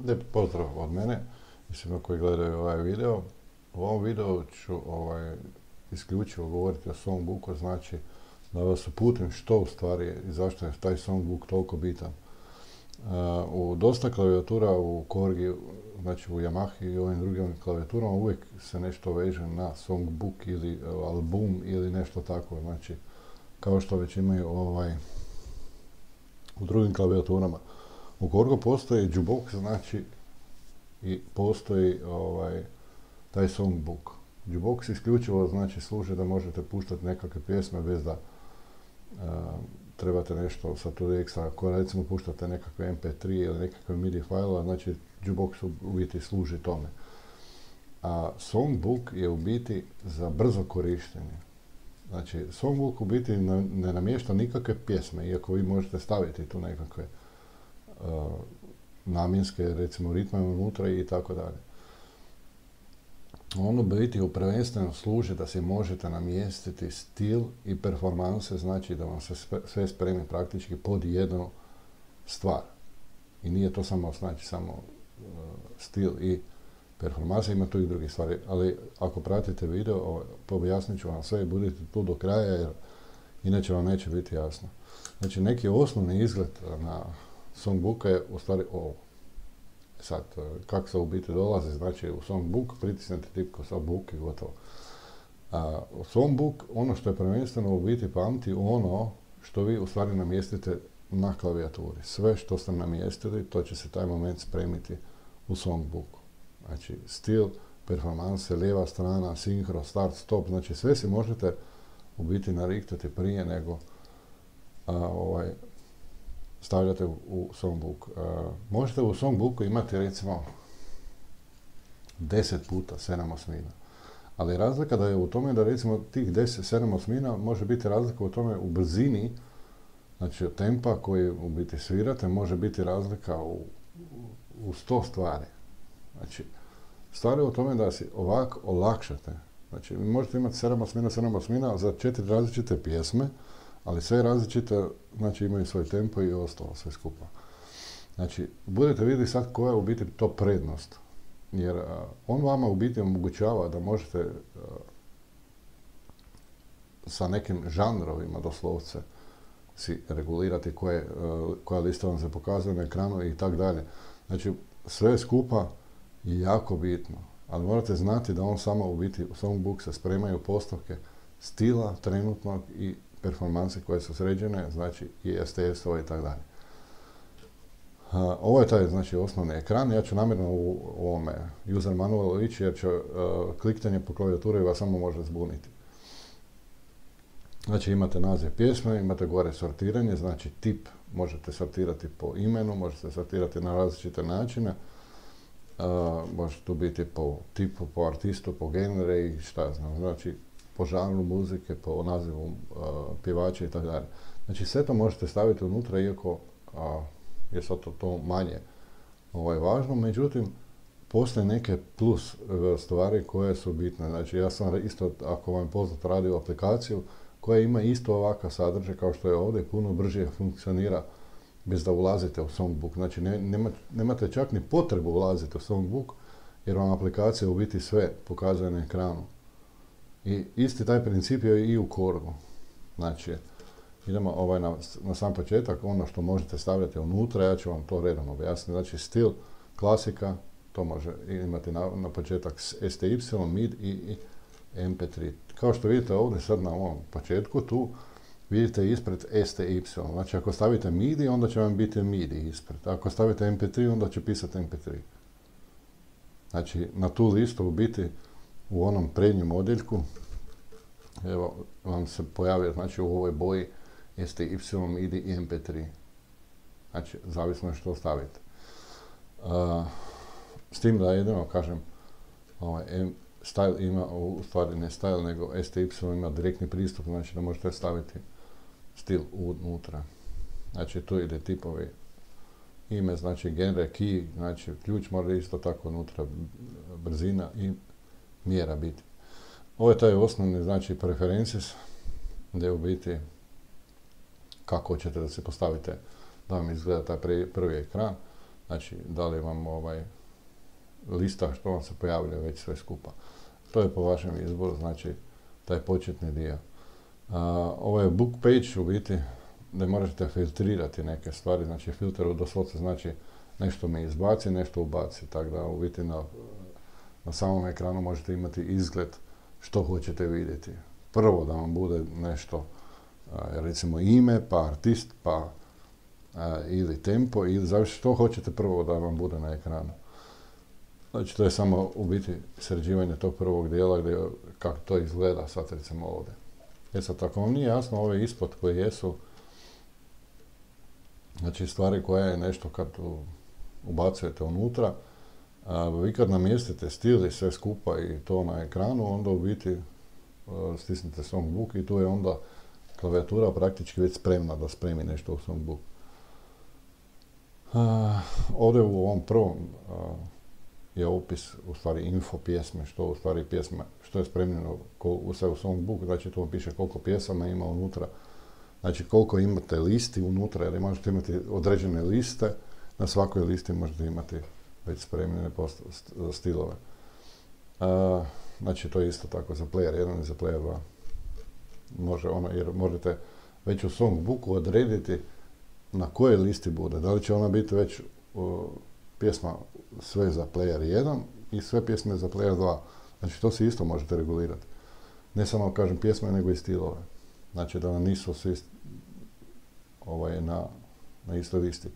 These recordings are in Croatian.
Lijep pozdrav od mene i svima koji gledaju ovaj video. U ovom videu ću isključivo govoriti o songbooku, znači da vas uputim što u stvari i zašto je taj songbook toliko bitan. U dosta klavijatura u Korgi, znači u Yamahi i ovim drugim klavijaturama uvijek se nešto veže na songbook ili album ili nešto tako, znači kao što već imaju u drugim klavijaturama. U Korgu postoji jukebox, znači i postoji taj songbook. Jukebox isključivo znači služi da možete puštati nekakve pjesme bez da trebate nešto sa tu ekstra. Ako recimo puštate nekakve MP3 ili nekakve MIDI fajlova, znači jukebox u biti služi tome. A songbook je u biti za brzo korištenje. Znači, songbook u biti ne namješta nikakve pjesme, iako vi možete staviti tu nekakve namjenske, recimo, ritme unutra i tako dalje. On u biti prvenstveno služi da si možete namjestiti stil i performanse, znači da vam se sve spremi praktički pod jednu stvar. I nije to samo stil i performanse, ima tu i drugi stvari, ali ako pratite video, objasnit ću vam sve i budite tu do kraja, jer inače vam neće biti jasno. Znači, neki osnovni izgled na songbooka je u stvari ovo. Sad, kako se u biti dolazi, znači u songbook pritisnete tipku sa book i gotovo. U songbook, ono što je prvenstveno u biti pamti, ono što vi u stvari namjestite na klavijaturi. Sve što ste namjestili, to će se taj moment spremiti u songbooku. Znači, stil, performanse, lijeva strana, sinkro, start, stop, znači sve si možete u biti nariktati prije nego stavljate u songbook. Možete u songbooku imati recimo 10 puta 7 osmina. Ali razlika da je u tome da recimo tih 7 osmina može biti razlika u tome u brzini, znači od tempa koji u biti svirate, može biti razlika u 100 stvari. Znači, stvar je u tome da si ovako olakšate. Znači, vi možete imati 7 osmina za 4 različite pjesme, ali sve različite, znači imaju svoj tempo i ostalo sve skupa. Znači, budete vidjeti sad koja je u biti to prednost. Jer on vama u biti omogućava da možete sa nekim žanrovima doslovce si regulirati koja lista vam se pokazuje na ekranu i tak dalje. Znači, sve skupa je jako bitno. Ali morate znati da on samo u biti u songbook se spremaju postavke stila trenutnog i performanse koje su sređene, znači i STS-ova i tako dalje. Ovo je taj, znači, osnovni ekran. Ja ću namjerno u ovome user manualu ići, jer će kliktanje po klavijaturi vas samo može zbuniti. Znači, imate naziv pjesme, imate gore sortiranje, znači tip možete sortirati po imenu, možete sortirati na različite načine. Može tu biti po tipu, po artistu, po genere i šta znam, znači po žanru muzike, po nazivu pjevača i tako dalje. Znači, sve to možete staviti unutra, iako je sad to manje važno, međutim, postoje neke plus stvari koje su bitne. Znači, ja sam isto, ako vam je poznato, radio aplikaciju koja ima isto ovakav sadržaj kao što je ovdje, puno brže funkcionira bez da ulazite u songbook. Znači, nemate čak ni potrebu ulaziti u songbook, jer vam aplikacija u biti sve pokazuje na ekranu. I isti taj princip je i u Korgu. Znači, idemo na sam početak, ono što možete stavljati unutra, ja ću vam to redom objasniti. Znači, stil, klasika, to može imati na početak STY, MID i MP3. Kao što vidite ovdje sad na ovom početku, tu vidite ispred STY. Znači, ako stavite MIDI, onda će vam biti MIDI ispred. Ako stavite MP3, onda će pisati MP3. Znači, na tu listu u biti u onom prednjem odjeljku, evo, vam se pojavio, znači, u ovoj boji STY, MIDI i MP3. Znači, zavisno je što stavite. S tim da jedino, kažem, Style ima, u stvari ne Style, nego STY ima direktni pristup, znači da možete staviti stil unutra. Znači, tu ide tipovi ime, znači genre, key, znači ključ mora isto tako unutra, brzina i mjera biti. Ovo je taj osnovni, znači, preferences, gdje u biti kako ćete da se postavite da vam izgleda taj prvi ekran. Znači, da li vam lista što vam se pojavlja već sve skupa. To je po vašem izboru, znači, taj početni dio. Ovo je book page u biti gdje možete filtrirati neke stvari, znači filter doslovce znači nešto mi izbaci, nešto ubaci, tako da u biti na samom ekranu možete imati izgled što hoćete vidjeti. Prvo da vam bude nešto, recimo ime, pa artist, pa ili tempo, ili zavisi što hoćete prvo da vam bude na ekranu. Znači to je samo u biti sređivanje tog prvog dijela gdje kako to izgleda sad recimo ovdje. Sad ako vam nije jasno ove ispod koje jesu, znači stvari koja je nešto kad ubacujete unutra, vi kad namjestite stil i sve skupa i to na ekranu, onda u biti stisnete Songbook i tu je onda klavijatura praktički već spremna da spremi nešto u Songbook. Ovdje u ovom prvom je opis, u stvari info pjesme, što u stvari pjesma, što je spremljeno u Songbook, znači tu vam piše koliko pjesama ima unutra, znači koliko imate listi unutra, jer možete imati određene liste, na svakoj listi možete imati već spremljene stilove. Znači to je isto tako za player 1 i za player 2. Jer možete već u Songbooku odrediti na kojoj listi bude. Da li će ona biti već pjesma sve za player 1 i sve pjesme za player 2. Znači to se isto možete regulirati. Ne samo kažem pjesme, nego i stilove. Znači da nisu svi na istoj listi.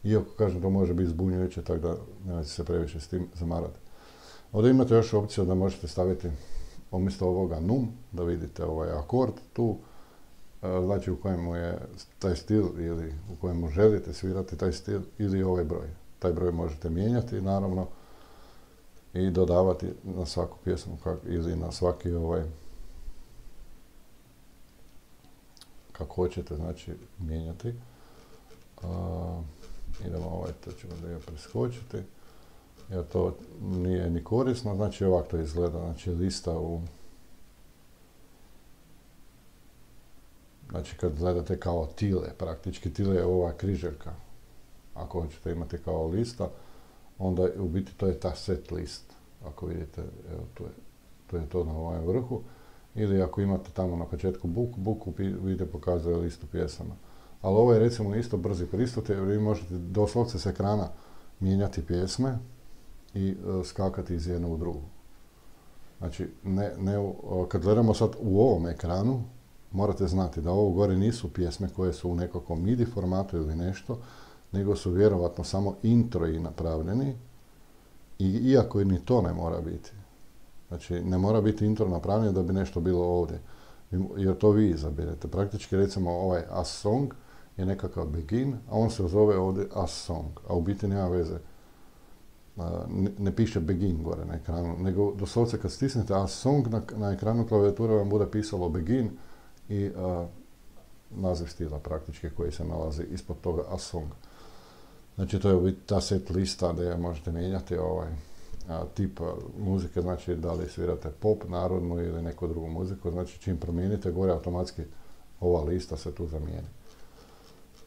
Iako kažem to može biti zbunjujuće, tako da nemojte se previše s tim zamarati. Ovdje imate još opciju da možete staviti umjesto ovoga num, da vidite ovaj akord tu, znači u kojemu je taj stil ili u kojemu želite svirati taj stil ili ovaj broj. Taj broj možete mijenjati naravno i dodavati na svaku pjesmu ili na svaki kako hoćete, znači mijenjati. Idemo to ćemo da je preskočiti. Jer to nije ni korisno, znači ovako to izgleda, znači lista znači kad gledate kao tile, praktički tile je ova križeljka. Ako hoćete imati kao lista, onda u biti to je ta set list. Ako vidite, evo tu je to na ovom vrhu. Ili ako imate tamo na početku book vidite pokazuje listu pjesama. Ali ovo je recimo isto brzi pristup, jer vi možete doslovce s ekrana mijenjati pjesme i skakati iz jedne u drugu. Znači, kad gledamo sad u ovom ekranu, morate znati da ovo gore nisu pjesme koje su u nekakvom MIDI formatu ili nešto, nego su vjerovatno samo introi napravljeni, iako ni to ne mora biti. Znači, ne mora biti intro napravljeno da bi nešto bilo ovdje, jer to vi izabirete. Praktički, recimo, ovaj As Song je nekakav begin, a on se zove ovdje As Song, a u biti nema veze. Ne piše begin gore na ekranu, nego doslovce kad stisnete As Song na ekranu klavijature vam bude pisalo begin i naziv stila praktički koji se nalazi ispod toga As Song. Znači to je ta set lista gdje možete mijenjati tip muzike, znači da li svirate pop, narodnu ili neku drugu muziku, znači čim promijenite gore automatski ova lista se tu zamijeni.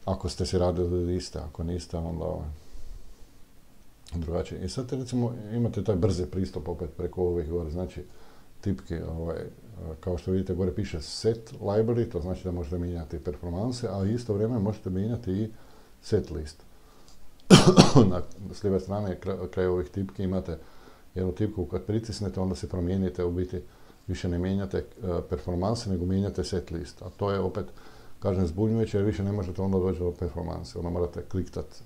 Ako ste si radili liste, ako niste onda drugačije. I sad recimo imate taj brzi pristup opet preko ovih gore, znači tipke, kao što vidite gore piše set library, to znači da možete mijenjati performanse, a isto vrijeme možete mijenjati i set list. S lijeve strane kraj ovih tipki imate jednu tipku kad pritisnete, onda se promijenite, u biti više ne mijenjate performanse, nego mijenjate set list. A to je opet, kažem, zbunjujuće jer više ne možete onda doći do performanse. Onda morate kliktati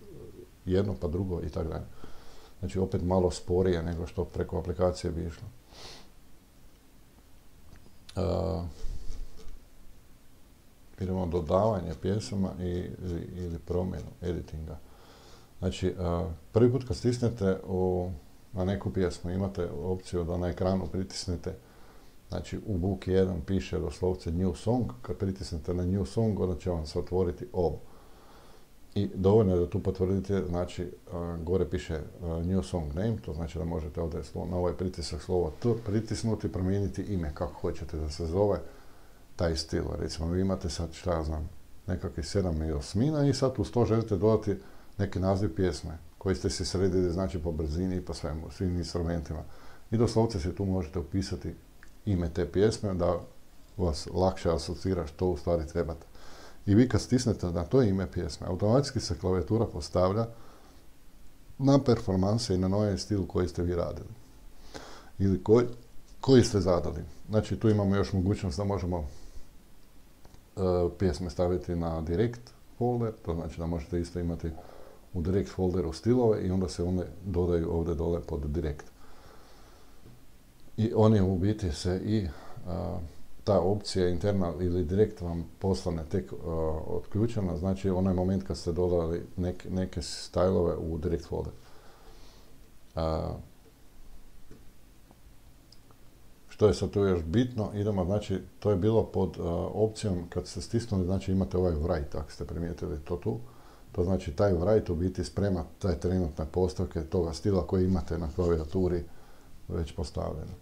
jedno pa drugo i tako dalje. Znači opet malo sporije nego što preko aplikacije bi išlo. Idemo dodavanje pjesama ili promjenu editinga. Znači, prvi put kad stisnete na neku pjesmu, imate opciju da na ekranu pritisnete, znači u book 1 piše doslovce New Song, kad pritisnete na New Song, onda će vam se otvoriti ovo. I dovoljno je da tu potvrdite, znači gore piše New Song Name, to znači da možete ovdje na ovaj pritisak slova T pritisnuti i promijeniti ime kako hoćete da se zove taj stil. Recimo vi imate sad, šta ja znam, nekakvih 7 i 8 i sad uz to želite dodati neki naziv pjesme koji ste si sredili, znači po brzini i po svemu, svim instrumentima. I doslovce se tu možete upisati ime te pjesme da vas lakše asocira što u stvari trebate. I vi kad stisnete na to ime pjesme, automatski se klavijatura postavlja na performanse i na novi stil koji ste vi radili. Ili koji ste zadali. Znači tu imamo još mogućnost da možemo pjesme staviti na direct folder, to znači da možete isto imati u direct folderu stilove i onda se one dodaju ovdje dole pod direct. I oni u biti se i ta opcija interna ili direkt vam poslane tek otključena, znači onaj moment kad ste dodali neke stajlove u direct folder. Što je sad tu još bitno, idemo, znači, to je bilo pod opcijom, kad ste stisnuli, znači imate ovaj write, ako ste primijetili to tu. To znači taj write u biti sprema taj trenutne postavke toga stila koji imate na klaviaturi već postavljeno.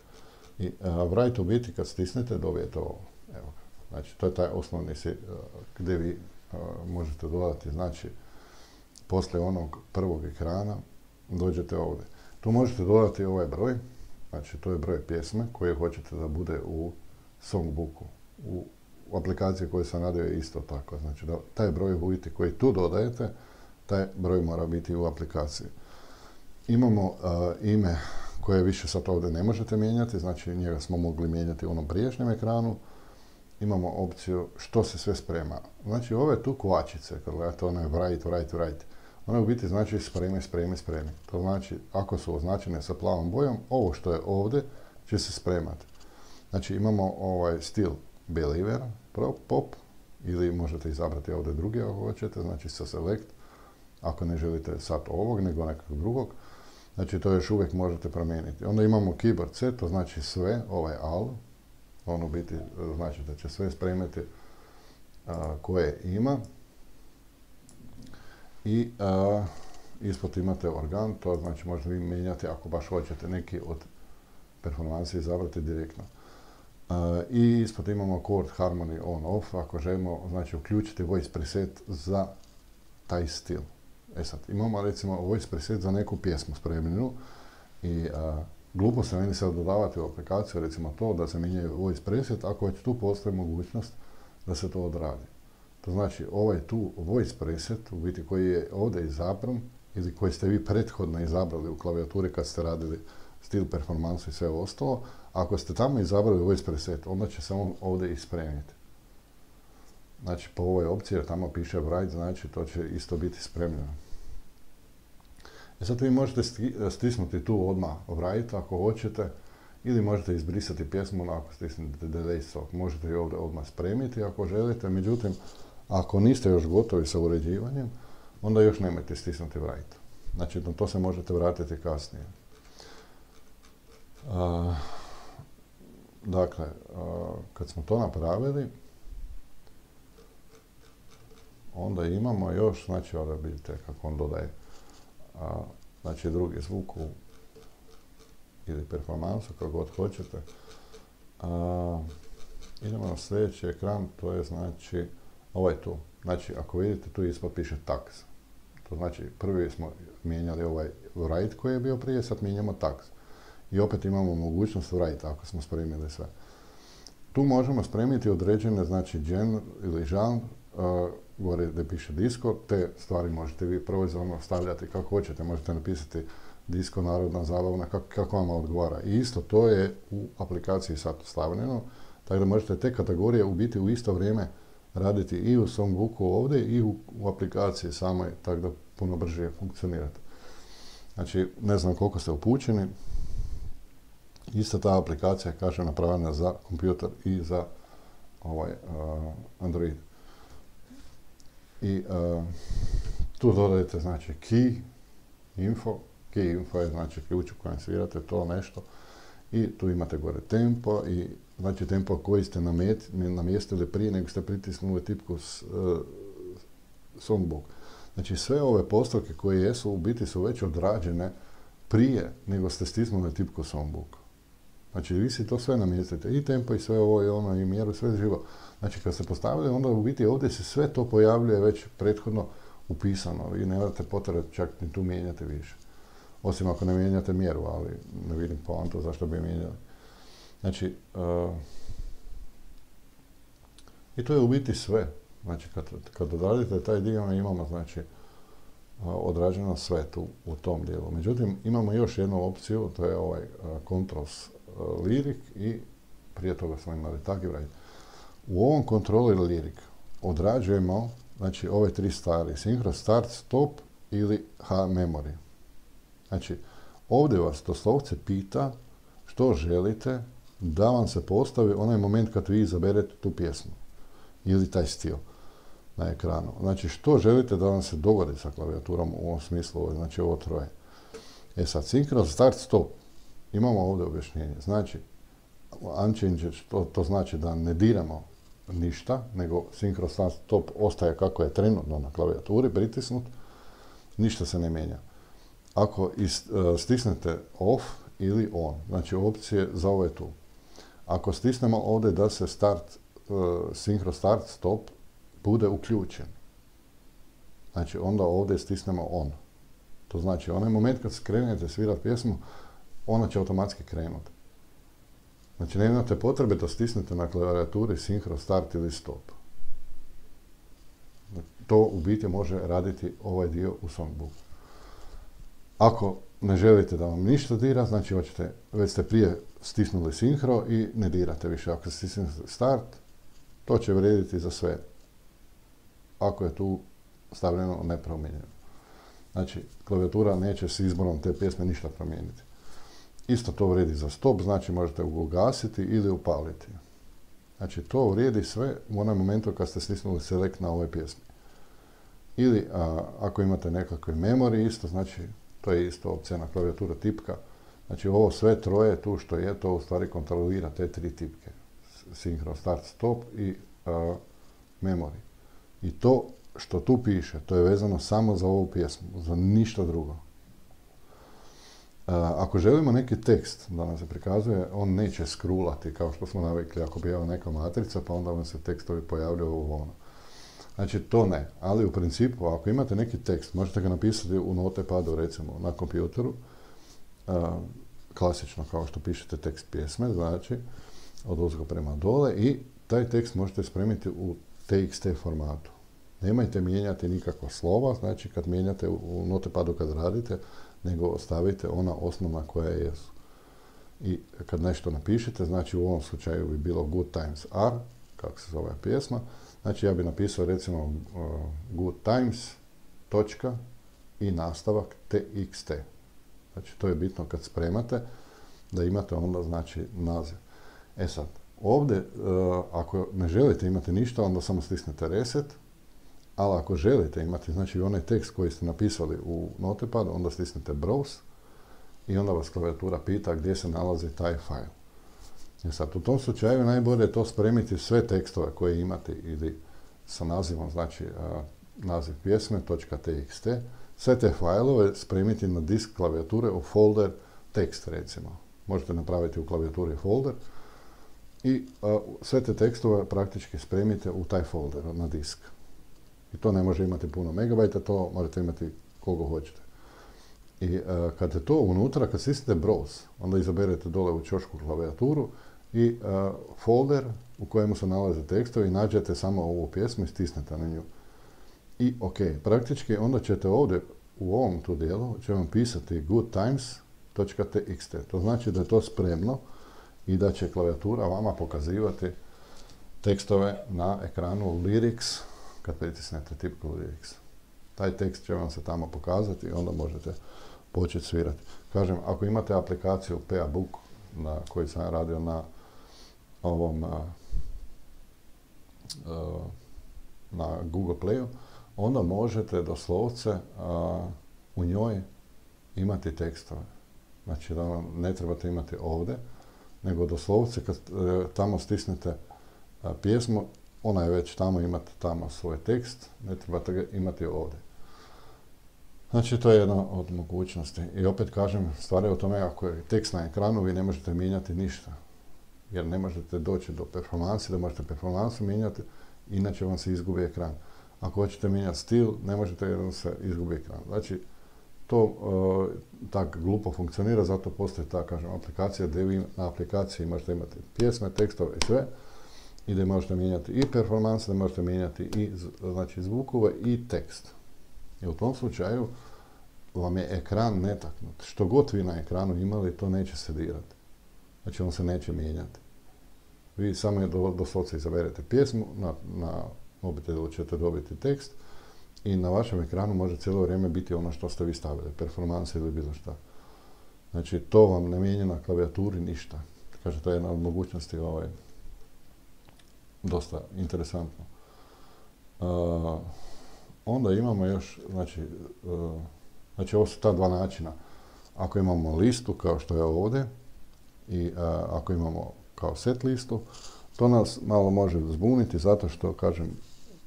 I write u biti kad stisnete dobijete ovo. Evo, znači, to je taj osnovni gdje vi možete dodati, znači, poslije onog prvog ekrana dođete ovdje. Tu možete dodati ovaj broj. Znači, to je broj pjesme koje hoćete da bude u songbooku. U aplikaciji koju sam radio je isto tako. Znači, da taj broj u biti koji tu dodajete, taj broj mora biti u aplikaciji. Imamo ime koje više sad ovdje ne možete mijenjati, znači njega smo mogli mijenjati u onom prijašnjem ekranu. Imamo opciju što se sve sprema. Znači, ove tu kvačice, kad gledate one write, one u biti znači spremi. To znači, ako su označene sa plavom bojom, ovo što je ovdje će se spremati. Znači, imamo ovaj stil Believer, pop, ili možete izabrati ovdje drugi ako hoćete, znači sa select, ako ne želite sad ovog, nego nekog drugog. Znači, to još uvijek možete promijeniti. Onda imamo keyboard C, to znači sve, ovaj all, on u biti znači da će sve spremiti koje ima. I ispod imate organ, to znači možete vi mijenjati ako baš hoćete neki od performansi izabrati direktno. I ispod imamo chord harmony on off, ako želimo znači uključiti voice preset za taj stil. Sad, imamo recimo voice preset za neku pjesmu spremljenu i glupo se meni sad dodavati u aplikaciju recimo to da se mijenja voice preset ako već tu postoji mogućnost da se to odradi. To znači ovaj tu voice preset, u biti koji je ovdje izabran ili koji ste vi prethodno izabrali u klavijaturi kad ste radili stil, performansu i sve ostalo, ako ste tamo izabrali voice preset, onda će se on ovdje ispremiti. Znači po ovoj opciji, jer tamo piše write, znači to će isto biti spremljeno. I sad vi možete stisnuti tu odmah write ako hoćete, ili možete izbrisati pjesmu ako stisnete delay stop. Možete i ovdje odmah spremiti ako želite, međutim, ako niste još gotovi sa uređivanjem, onda još nemojte stisnuti write. Znači, na to se možete vratiti kasnije. Dakle, kad smo to napravili, onda imamo još, znači ovdje vidite kako on dodaje, znači drugi zvuk ili performansu, kako god hoćete. Idemo na sljedeći ekran, to je znači ovaj tu. Znači, ako vidite, tu ispod piše tax. To znači, prvi smo mijenjali ovaj write koji je bio prije, sad mijenjamo tax. I opet imamo mogućnost write ako smo spremili sve. Tu možemo spremiti određene, znači, gen ili žanr, gore gdje piše disco, te stvari možete vi proizvoljno stavljati kako hoćete. Možete napisati disco, narodna, zabavna, kako vam odgovara. I isto to je u aplikaciji sad stavljeno, tako da možete te kategorije u biti u isto vrijeme raditi i u songbooku ovdje i u aplikaciji samoj, tako da puno brže funkcionirate. Znači, ne znam koliko ste upućeni, ista ta aplikacija, kaže, napravljena za kompjuter i za Android. I tu dodajete, znači, key info. Key info je, znači, ključ u kojem svirate to nešto. I tu imate gore tempo i, znači, tempo koji ste namjestili prije nego ste pritisnuli tipku songbook. Znači, sve ove postavke koje jesu, u biti su već odrađene prije nego ste stisnuli tipku songbook. Znači, vi si to sve namjestite, i tempo, i sve ovo, i ono, i mjeru, sve živo. Znači, kad ste postavili, onda u biti ovdje se sve to pojavljuje već prethodno upisano. Vi nemate potrebe čak ni tu mijenjati više. Osim ako ne mijenjate mjeru, ali ne vidim poantu zašto bi mijenjali. Znači, i to je u biti sve. Znači, kad odradite taj dio, imamo, znači, odrađeno sve tu u tom dijelu. Međutim, imamo još jednu opciju, to je ovaj Controls Lyric i prije toga smo imali Tagivray. U ovom Control Lyric odrađujemo, znači, ove tri stvari, Synchro, Start, Stop ili H-Memory. Znači, ovdje vas doslovce pita što želite da vam se postavi onaj moment kad vi izaberete tu pjesmu ili taj stil na ekranu. Znači, što želite da vam se dogodi sa klavijaturom u ovom smislu, znači ovo troje. Sad, Synchro, Start, Stop. Imamo ovdje objašnjenje. Znači, Unchanged, to znači da ne diramo ništa, nego Synchro, Start, Stop ostaje kako je trenutno na klavijaturi, pritisnut, ništa se ne mijenja. Ako stisnete off ili on, znači opcije za ove tu. Ako stisnemo ovdje da se Synchro, Start, Stop bude uključen, znači onda ovdje stisnemo on. To znači onaj moment kad krenete svirati pjesmu, ona će automatski krenuti. Znači ne imate potrebe da stisnete na klavijaturi Synchro, Start ili Stop. To u biti može raditi ovaj dio u songbooku. Ako ne želite da vam ništa dira, znači već ste prije stisnuli Synchro i ne dirate više. Ako stisnete Start, to će vrijediti za sve. Ako je tu stavljeno nepromijenjeno. Znači, klavijatura neće s izborom te pjesme ništa promijeniti. Isto to vrijedi za Stop, znači možete ugasiti ili upaliti. Znači, to vrijedi sve u onom momentu kad ste stisnuli Select na ovoj pjesmi. Ili ako imate nekakve memory, isto, znači, to je isto opcija na klavijaturu tipka. Znači, ovo sve troje tu što je, to u stvari kontrolira te tri tipke. Synchro, Start, Stop i memory. I to što tu piše, to je vezano samo za ovu pjesmu, za ništa drugo. Ako želimo neki tekst da nam se prikazuje, on neće skrulati kao što smo navikli ako bi neka matrica, pa onda vam se tekstovi pojavljaju ovo ono. Znači to ne, ali u principu ako imate neki tekst, možete ga napisati u notepadu recimo na kompjuteru, klasično kao što pišete tekst pjesme, znači odozgo prema dole i taj tekst možete spremiti u TXT formatu. Nemojte mijenjati nikakva slova, znači kad mijenjate u notepadu kad radite, nego stavite ona osnovna koja jesu. I kad nešto napišete, znači u ovom slučaju bi bilo Good Times Are, kako se zove pjesma, znači ja bi napisao recimo Good Times, točka i nastavak TXT. Znači to je bitno kad spremate, da imate onda znači naziv. Sad, ovdje ako ne želite imati ništa, onda samo stisnete Reset, ali ako želite imati znači onaj tekst koji ste napisali u Notepad, onda stisnete Browse i onda vas klavijatura pita gdje se nalazi taj fajl. Sad, u tom slučaju najbolje je to spremiti sve tekstove koje imate ili sa nazivom, znači naziv pjesme, .txt, sve te fajlove spremiti na disk klavijature u folder tekst recimo. Možete napraviti u klavijaturi folder i sve te tekstove praktički spremite u taj folder na disk. I to ne može imati puno megabajta, to možete imati koliko hoćete. I kad je to unutra, kad stisnete Browse, onda izaberete dole u ćošku klavijaturu i folder u kojemu se nalaze tekstovi i nađete samo ovu pjesmu i stisnete na nju. I ok, praktički onda ćete ovdje u ovom tu dijelu će vam pisati goodtimes.txt. To znači da je to spremno i da će klavijatura vama pokazivati tekstove na ekranu Lyrics kad pritisnete tipku Lyrics. Taj tekst će vam se tamo pokazati i onda možete početi svirati. Kažem, ako imate aplikaciju PA Book na koju sam radio na ovom na Google Playu, onda možete doslovce u njoj imati tekstove. Znači da vam ne trebate imati ovdje, nego doslovce kad tamo stisnete pjesmu, ona je već tamo, imate tamo svoj tekst, ne trebate ga imati ovdje. Znači to je jedna od mogućnosti. I opet kažem, stvar je o tome ako je tekst na ekranu, vi ne možete mijenjati ništa. Jer ne možete doći do performanse, da možete performansu mijenjati, inače vam se izgubi ekran. Ako hoćete mijenjati stil, ne možete jer se izgubi ekran. Znači, to tako glupo funkcionira, zato postoji ta, kažem, aplikacija gdje vi na aplikaciji možete imati pjesme, tekstove i sve, i da možete mijenjati i performanse, da možete mijenjati i znači, zvukove i tekst. I u tom slučaju vam je ekran netaknut. Što god vi na ekranu imali, to neće se dirati. Znači, on se neće mijenjati. Vi samo doslovce izaberete pjesmu, na mobitelu ćete dobiti tekst i na vašem ekranu može cijelo vrijeme biti ono što ste vi stavili, performanse ili bilo šta. Znači, to vam ne mijenja na klavijaturi ništa. Kaže, to je jedna od mogućnosti dosta interesantno. Onda imamo još, znači ovo su ta dva načina. Ako imamo listu, kao što je ovdje, i ako imamo kao set listu, to nas malo može zbuniti zato što, kažem,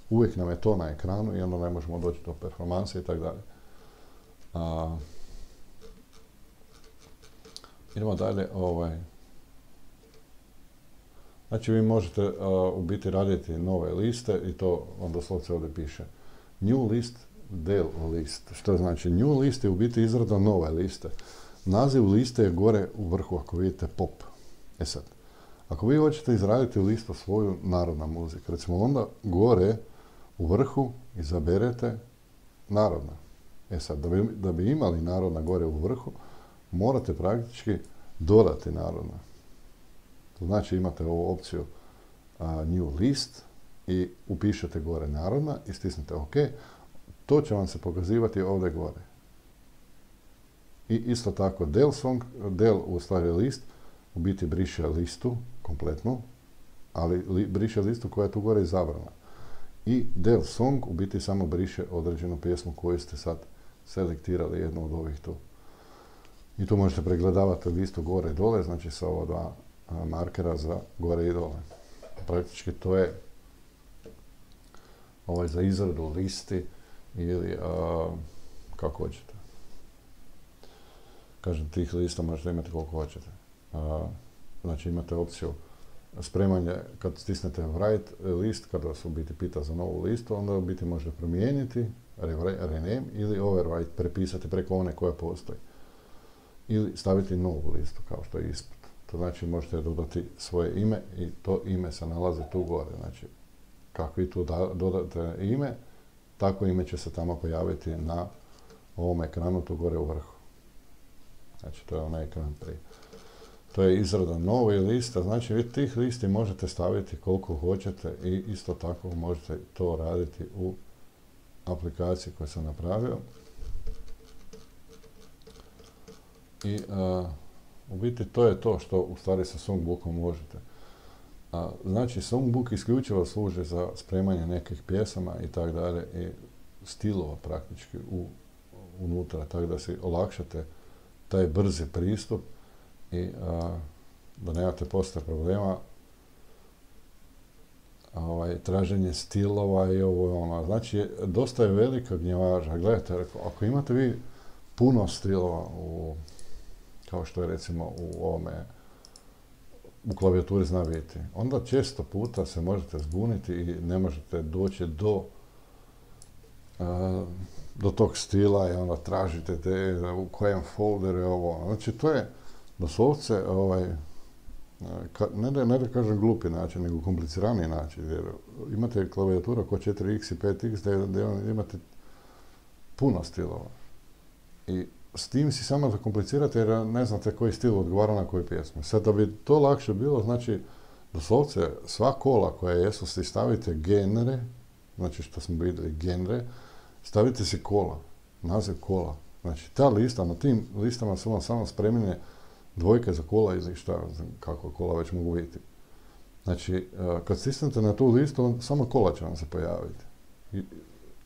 uvijek nam je to na ekranu i onda ne možemo doći do performanse i tako dalje. Idemo dalje. Znači, vi možete u biti raditi nove liste i to onda doslovce ovdje piše new list, del list. Što znači new list je u biti izrada nove liste. Naziv liste je gore u vrhu ako vidite pop. E sad, ako vi hoćete izraditi listu svoju narodna muzika, recimo onda gore u vrhu izaberete narodna. E sad, da bi imali narodna gore u vrhu, morate praktički dodati narodna. To znači imate ovu opciju new list i upišete gore narodna i stisnete OK. To će vam se pokazivati ovdje gore. I isto tako del song, del u stvari list, u biti briše listu kompletnu, ali briše listu koja je tu gore izabrana. I del song u biti samo briše određenu pjesmu koju ste sad selektirali, jednu od ovih tu. I tu možete pregledavati listu gore i dole, znači sa ova dva markera za gore i dole. Praktički to je za izradu listi ili kako hoćete. Kažem, tih lista možete imati koliko hoćete. Znači imate opciju spremanje, kad stisnete write list, kada vas u biti pita za novu listu, onda u biti možete promijeniti, rename ili overwrite, prepisati preko one koja postoji. Ili staviti novu listu, kao što je ispod. To znači možete dodati svoje ime i to ime se nalazi tu gore. Znači, kako vi tu dodate ime, tako ime će se tamo pojaviti na ovom ekranu tu gore u vrhu. Znači, to je onaj ekran prije. To je izrada nove lista, znači vi tih listi možete staviti koliko hoćete i isto tako možete to raditi u aplikaciji koju sam napravio. I u biti to je to što u stvari sa songbookom možete. Znači, songbook isključivo služi za spremanje nekih pjesama i tako dalje i stilova praktički unutra, tako da si olakšate taj brzi pristup i da nemate poslije problema traženje stilova i ovo. Znači, dosta je velika gnjavaža. Gledajte, ako imate vi puno stilova kao što je recimo u klavijaturi zna biti, onda često puta se možete zbuniti i ne možete doći do tog stila i onda tražite u kojem folderu je ovo. Znači, to je doslovce, ne da kažem glupi način, nego kompliciraniji način, jer imate klavijatura ko 4x i 5x gdje imate puno stilova. I s tim si samo zakomplicirate jer ne znate koji stil odgovara na koju pjesmu. Sad da bi to lakše bilo, znači doslovce sva kola koja jesu si stavite genere, znači što smo vidjeli genere, stavite si kola, naziv kola. Znači ta lista, na tim listama su vam samo spremljene dvojke za kola ili šta, kako kola već mogu biti. Znači, kad stisnete na tu listu, samo kola će vam se pojaviti. I,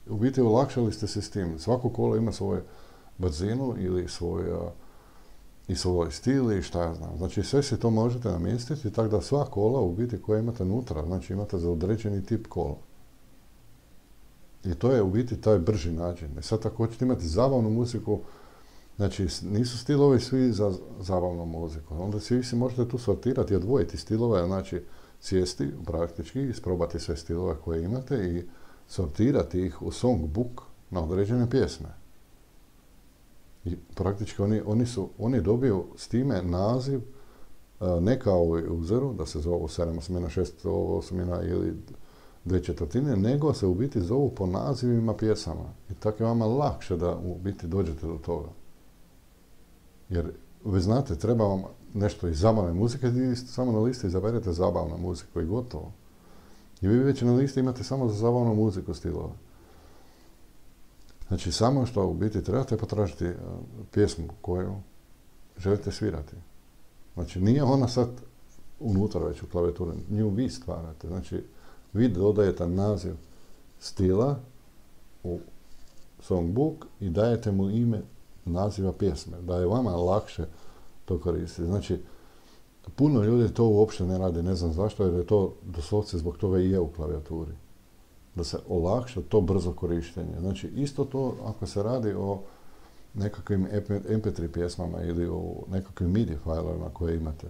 u biti olakšali ste se s tim. Svako kolo ima svoju brzinu ili svoj stil i šta ja znam. Znači, sve si to možete namjestiti tako da sva kola u biti koja imate unutra, znači imate za određeni tip kola. I to je u biti taj brži način. I sad ako hoćete imati zabavnu muziku, znači nisu stilovi svi za zabavnu muziku. Onda svi si možete tu sortirati i odvojiti stilove, znači sjesti praktički, isprobati sve stilove koje imate i sortirati ih u songbook na određene pjesme. I praktički oni dobiju s time naziv ne kao u uzeru, da se zovu 7/8, 6/8 ili 2/4, nego se u biti zovu po nazivima pjesama. I tako je vama lakše da u biti dođete do toga. Jer vi znate, treba vam nešto iz zabavne muzike, i samo na listi izaberete zabavnu muziku i gotovo. I vi već na listi imate samo za zabavnu muziku stilova. Znači, samo što u biti trebate potražiti pjesmu koju želite svirati. Znači, nije ona sad unutra već u klavijaturi, nju vi stvarate. Znači, vi dodajete naziv stila u songbook i dajete mu ime naziva pjesme, da je vama lakše to koristiti. Znači, puno ljudi to uopće ne radi, ne znam zašto, jer je to doslovce zbog toga i je u klavijaturi. Da se olakša to brzo korištenje. Znači, isto to ako se radi o nekakvim MP3 pjesmama ili o nekakvim MIDI failovima koje imate.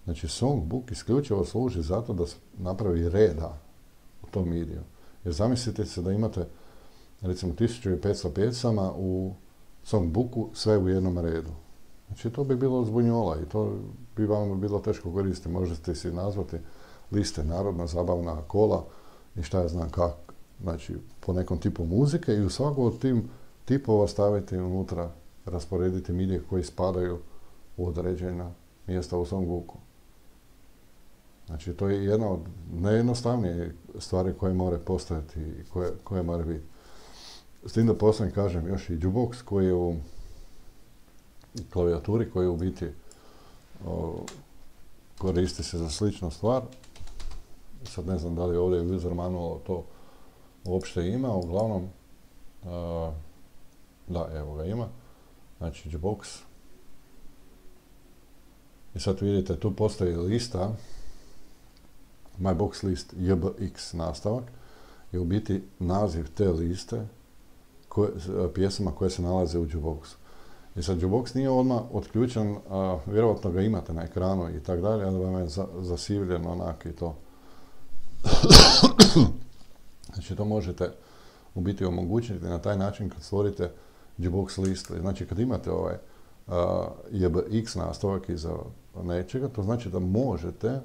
Znači, songbook isključivo služi zato da se napravi reda u tom MIDI-u. Jer zamislite se da imate recimo 1500 pjesama u songbooku sve u jednom redu. Znači, to bi bilo zbunjola i to bi vam bilo teško koristiti. Možete si nazvati liste narodna, zabavna, kola i šta ja znam kako. Znači, po nekom tipu muzike i u svaku od tim tipova staviti unutra, rasporediti MIDI koji spadaju u određena mjesta u songbooku. Znači, to je jedna od najjednostavnije stvari koje moraju postojati i koje moraju biti. S tim da posljedno kažem još i jukebox koji je u klavijaturi, koji u biti koristi se za sličnu stvar. Sad ne znam da li ovdje u user manualu to uopšte ima, uglavnom da, evo ga ima. Znači jukebox. I sad vidite, tu postoji lista My Box List JBX nastavak je u biti naziv te liste pjesama koje se nalaze u jukeboxu. I sad jukebox nije odmah otključen, vjerovatno ga imate na ekranu i tako dalje, ali vam je zasivljen onak i to. Znači to možete u biti omogućiti na taj način kad stvorite jukebox listu. Znači kad imate ovaj JBX nastavak iza nečega, to znači da možete,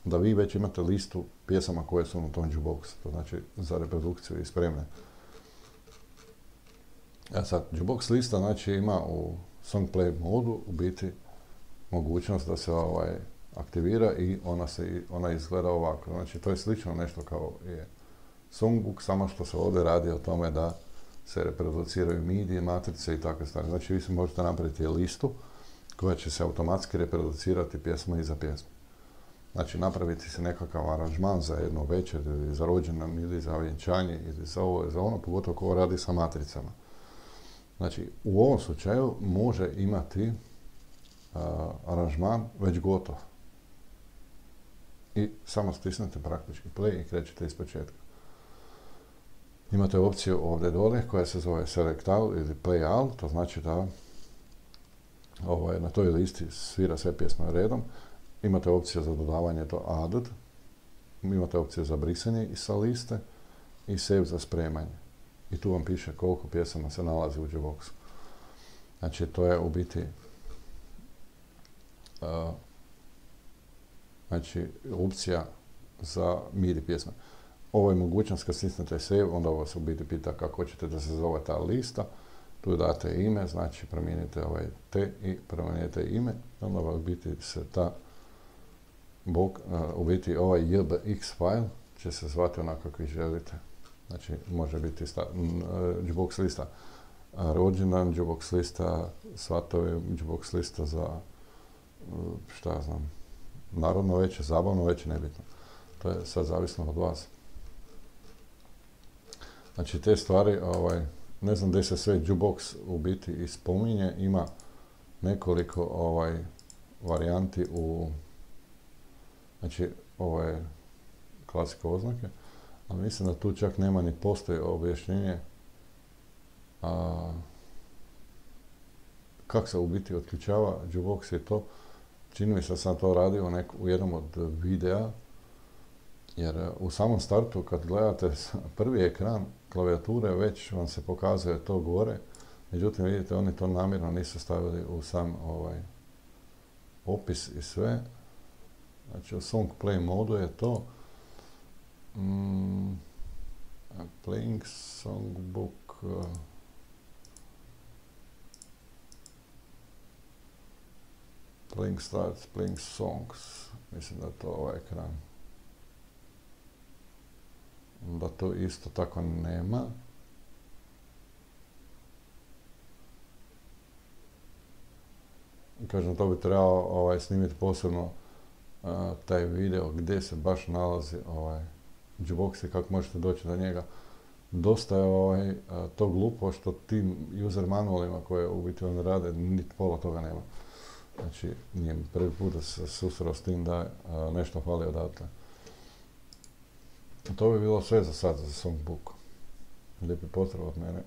da vi već imate listu pjesama koje su na tom jukeboxu, to znači za reprodukciju i spremne. A sad, jukebox lista znači ima u song play modu u biti mogućnost da se aktivira i ona izgleda ovako. Znači to je slično nešto kao je songbook, samo što se ovdje radi o tome da se reproduciraju MIDI, matrice i takve stvari. Znači vi se možete napraviti listu koja će se automatski reproducirati pjesma iza pjesme. Znači napraviti se nekakav aranžman za jednu večer ili za rođendan ili za vjenčanje ili za ovo, za ono, pogotovo ko radi sa matricama. Znači u ovom slučaju može imati aranžman već gotov. I samo stisnete praktički play i krećete iz početka. Imate opciju ovdje dole koja se zove Select All ili Play All, to znači da na toj listi svira sve pjesme redom. Imate opciju za dodavanje to Added, imate opciju za brisanje sa liste i Save za spremanje. I tu vam piše koliko pjesama se nalazi u jukeboxu. Znači to je u biti znači opcija za MIDI pjesme. Ovo je mogućnost kad stisnete save, onda ovo se u biti pita kako hoćete da se zove ta lista. Tu date ime, znači promijenite ovaj T i promijenite ime. Onda u biti se u biti ovaj JBX file će se zvati onako kako vi želite. Znači može biti jukebox lista rođendan, jukebox lista svatovi, jukebox lista za šta ja znam, narodno veće, zabavno veće, nebitno. To je sad zavisno od vas. Znači te stvari, ne znam gdje se sve jukebox u biti ispominje, ima nekoliko varijanti znači ovo je klasika oznake, ali mislim da tu čak nema ni postoji objašnjenje kako se u biti otključava jukebox je to. Čini mi se da sam to radio u jednom od videa Jer u samom startu kad gledate prvi ekran klavijature već vam se pokazuje to gore. Međutim, vidite, oni to namjerno nisu stavili u sam opis i sve. Znači, u song play modu je to. Playing songbook. Playing starts, playing songs. Mislim da je to ovaj ekran. Da to isto tako nema. Kažem, to bi trebalo snimiti posebno taj video gdje se baš nalazi jukebox i kako možete doći do njega. Dosta je to glupo što tim user manualima koje u biti on rade, niti pola toga nema. Znači, nije mi prvi put da se susreo s tim da nešto fali odatle. To bi bilo sve za sad za songbook. Lijepi pozdrav od mene.